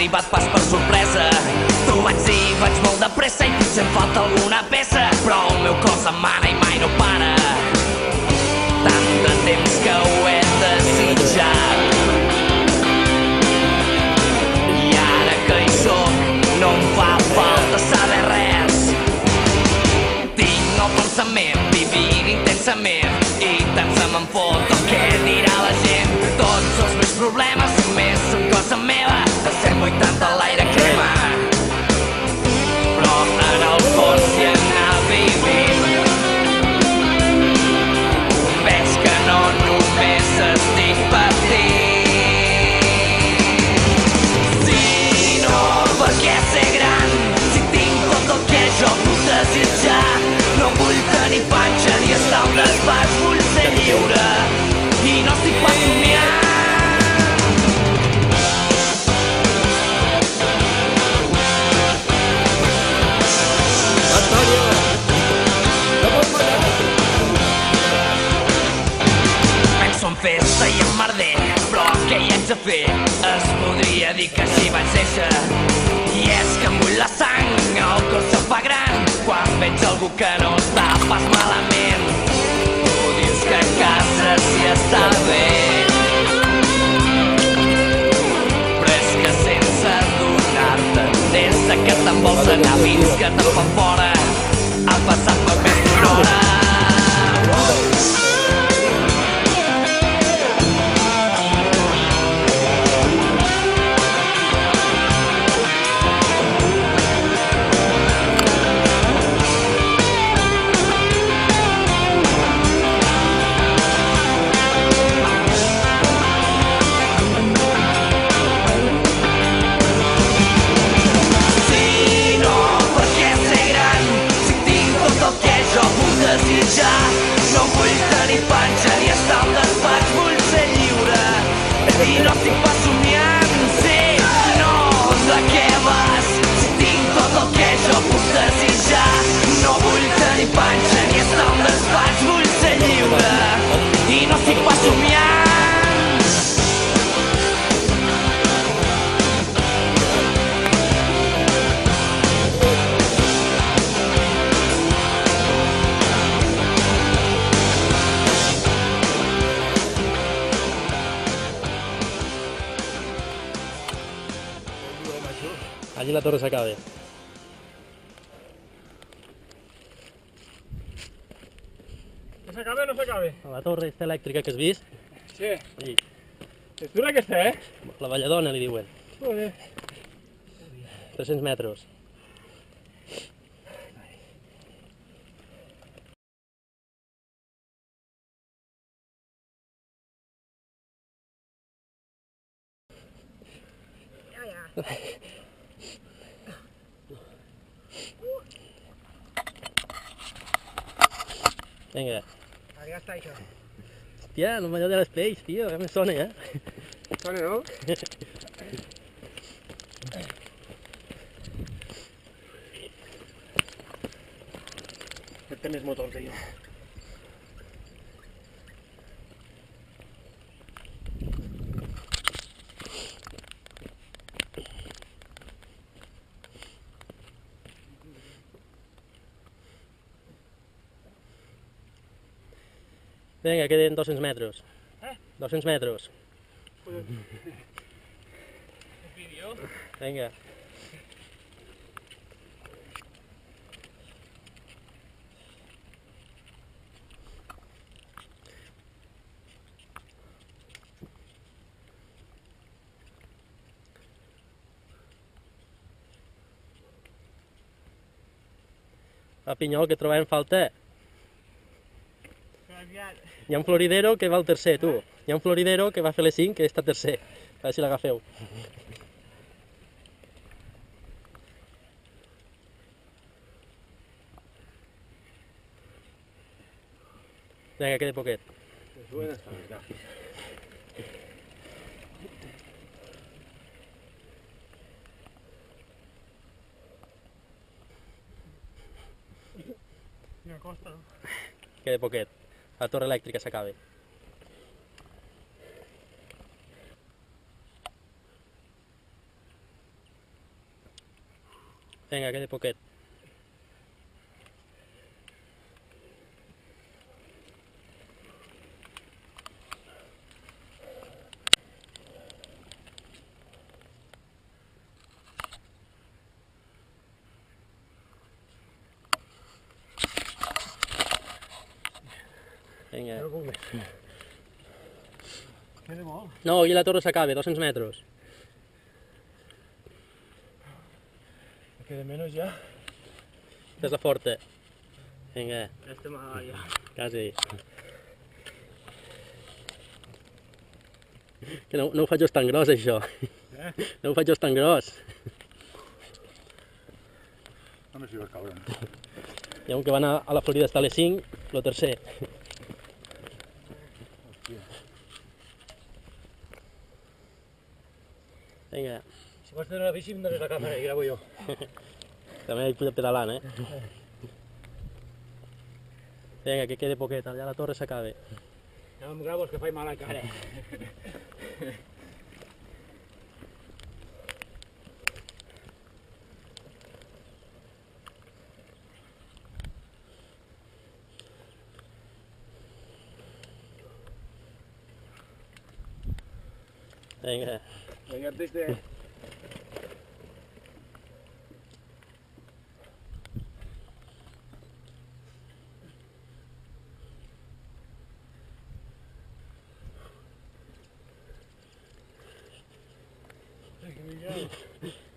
arribat pas per sorpresa. T'ho vaig dir, vaig molt de pressa i potser em falta alguna peça, però el meu cos em mana i mai no para. Tant de temps que ho he desitjat, i ara que hi soc no em fa falta saber res. Tinc el pensament, vivint intensament, i tant se me'n fot el que dirà la gent. Tots els meus problemes només són cosa meva, de 180 a l'aire crema, però en el fons hi anar vivint. Veig que no només estic patint, sinó perquè ser gran. Si tinc tot el que jo puc desitjar, no vull tenir panxa ni estar al despatx. Vull ser lliure i no estic pas somiant. Penso en festa i en merder, però què hi haig de fer? Es podria dir que així vaig néixer. I és que em bull la sang, el cos se'm fa gran quan veig algú que no està pas malament. Tu dius que a casa s'hi està bé, però és que sense adonar-te, des de que te'n vols anar fins que te'n fan fora, ha passat poc més d'una hora. No vull tenir panxa ni estar al despatx. Vull ser lliure i no estic pas somiant. Sí, no, de què vas? Si tinc tot el que jo puc desitjar. No vull tenir panxa ni estar al despatx. Vull ser lliure i no estic pas somiant. Allí la torre s'acabe. No s'acabe o no s'acabe? La torre esta elèctrica que has vist? Sí. Allí. És dura aquesta, La Valladona li diuen. Joder. 300 metres. Vinga. Ja està això. Hòstia, no m'allò de les peix, tio, que me sona, Sona, no? Aquest té més motor que jo. Vinga, queden 200 metres. 200 metres. Vídeo? Vinga. A Pinyol, que trobem falta. Hi ha un floridero que va al tercer, tu. Hi ha un floridero que va fer les 5, que està tercer. A veure si l'agafeu. Vinga, queda poquet. Mira, costa, no? Queda poquet. La torre elèctrica s'acaba. Vinga, queda poquet. Vinga. Queda molt. No, aquí la torre s'acaba, 200 metres. Queda menys ja. Esta és la forta. Vinga, Estem allà. quasi. Que no ho faig jo tan gros, això. No ho faig jo tan gros. No si vas caure. Hi ha un que va anar a la Florida està a les 5, el tercer. Vinga, Si vols tenir la bici, em dones la càmera i gravo jo. també hi puc pedalant, Vinga, que quede poquet, allà la torre s'acaba. No em gravo, que faig mal a cara. Vinga, Vinga, artista.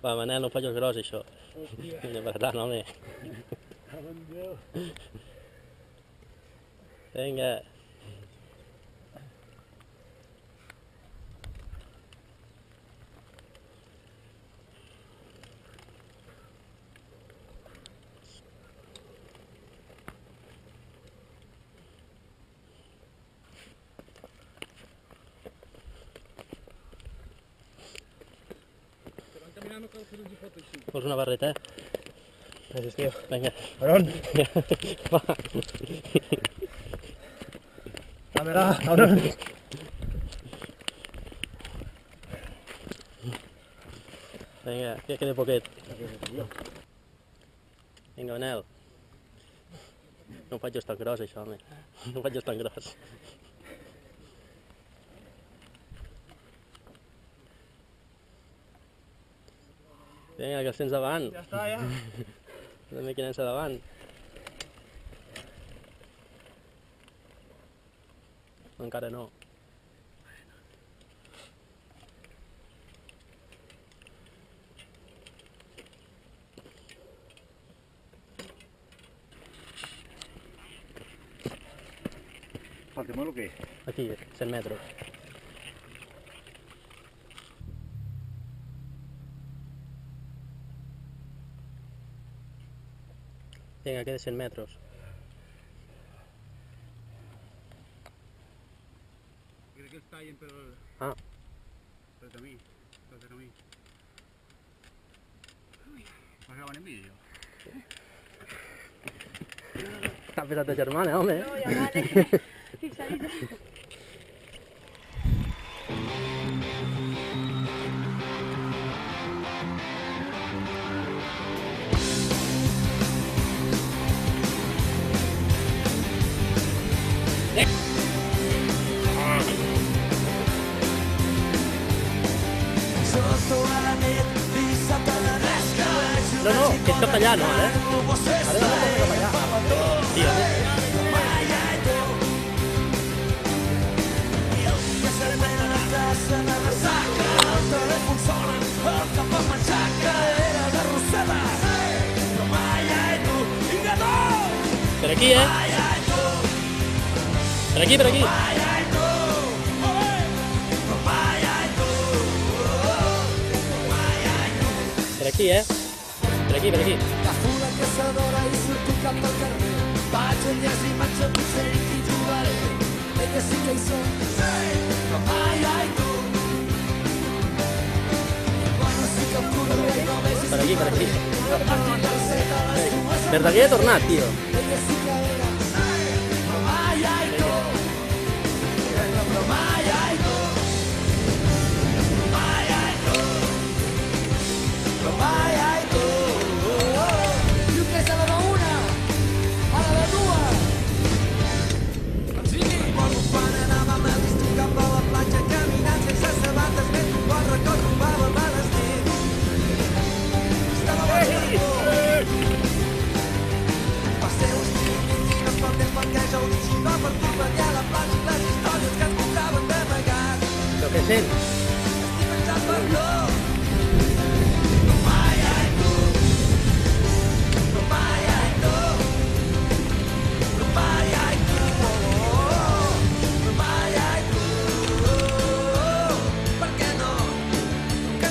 va, Manel, no ho faig el gros, això. Hòstia, Vinga, per tant, home. cago en Déu. Vinga. Caminant no cal fer un gipot així. Vols una barreta? Gràcies, tio. Vinga. Per on? Va. Càmera, on? Vinga, que queda poquet. Vinga, Manel. No ho faig jo tan gros, això, home. No ho faig jo tan gros. Vinga, que els tens davant. Ja està, ja. També que anem davant. Encara no. Faltem el que? Aquí, 100 metres. Vinga, queda 100 metres. Crec que es tallen per Ah, el camí. Per el camí. Vas gravant en vídeo? t'ha pesat ta germana, home. No, ja vale. Fixadito. Sotto la nit, dissabte de resca. No, no, que és cap allà, no, Ara no pot ser cap allà. Sí, home. El telèfon sona, el cap es m'enxaca, era de Rosseda. Però mai hi tu, vinga tu, Per aquí, Per aquí, per aquí. mai hi tu, però mai hi tu. Per aquí, Per aquí, per aquí. La fula que s'adora i surto cap al carrer. Vaig a llegir, vaig a potser i t'hi jugaré. Elles sí que hi són, però mai hi tu. Quan sí que em correré i només Per aquí, per aquí. Verdaguer ha tornat, tio. elles sí que eren, però mai hi tu. Però mai hi tu. Mai hi tu. Però mai hi tu.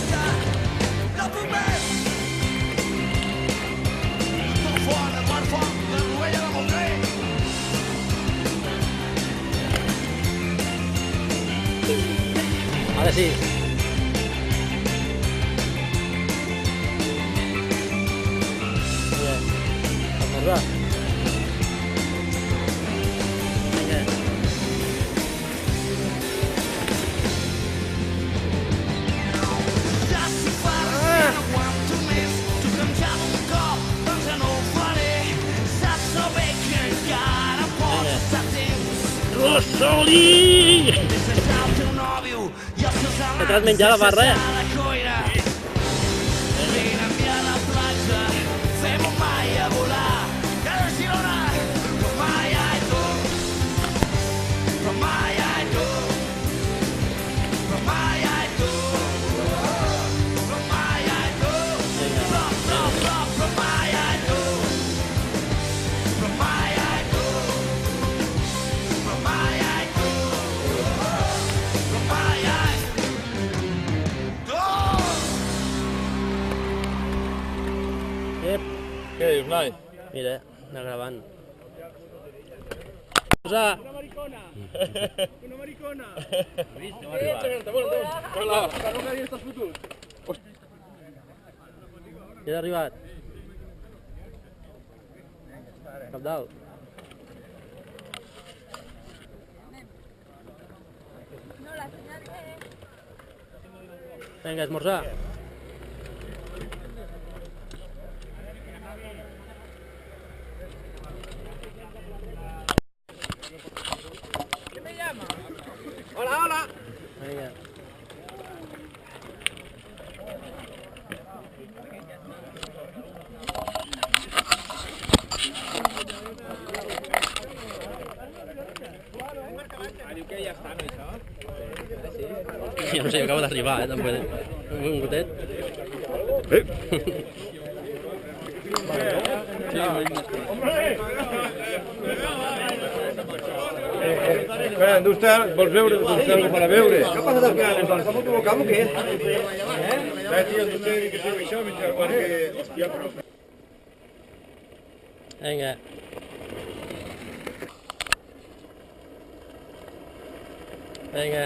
festa, dopo un mes. Tot fort, de quart foc, de Rovella de Montgrí. Ahora sí. Bien. Vamos, va. Venga. Ja si fa res, no aguanto més. Toca'm un cop, doncs ja no ho faré. Saps o bé que encara pots estar a temps. Rossoli! Deixa el teu nòvio i els seus amants. t'has menjat la barra, deixa la coira. Vine a mi a la platja, fem-ho mai a volar. Que a Girona, però mai a tu. Però mai a tu. Però mai a tu. Però mai a tu. Però mai a tu. Però mai a tu. Però mai a tu. Però mai a tu. Ep. Què dius, noi? Mira, anar gravant. Posa! Una maricona! Una maricona! Hola. Hola! Que no m'havia estàs fotut? Ja he arribat. Cap dalt. No, la señal que... Vinga, esmorzar. Hola, hola! Vinga. Diu que ja està, no, això? Jo no sé, jo acabo d'arribar, també. Un gotet. Espera, indústria, vols veure? Vols veure per a veure? Què ha passat al final? Ens estàvem equivocant o què? Tio, tu té que ser això, mentre quan que... Hòstia, però... Vinga. Vinga.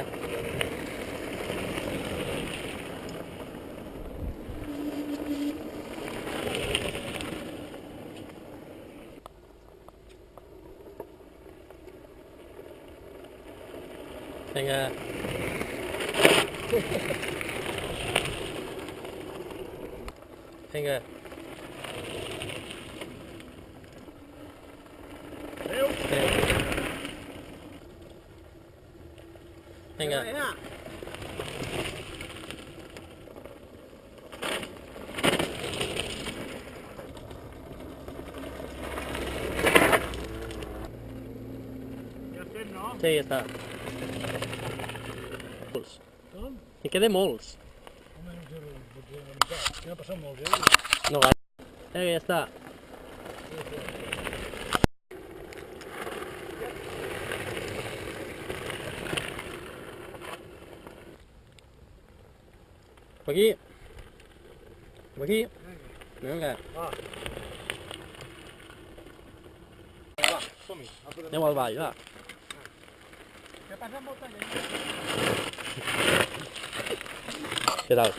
Vinga. Vinga. Vinga. Sí, ja està. Molts. N'hi queden molts. Ja ha passat molts, No gaire. Vinga, ja està. Cap aquí. Cap aquí. Vinga. Som-hi. Aneu al ball, va. Què passa amb molta gent? Què tal?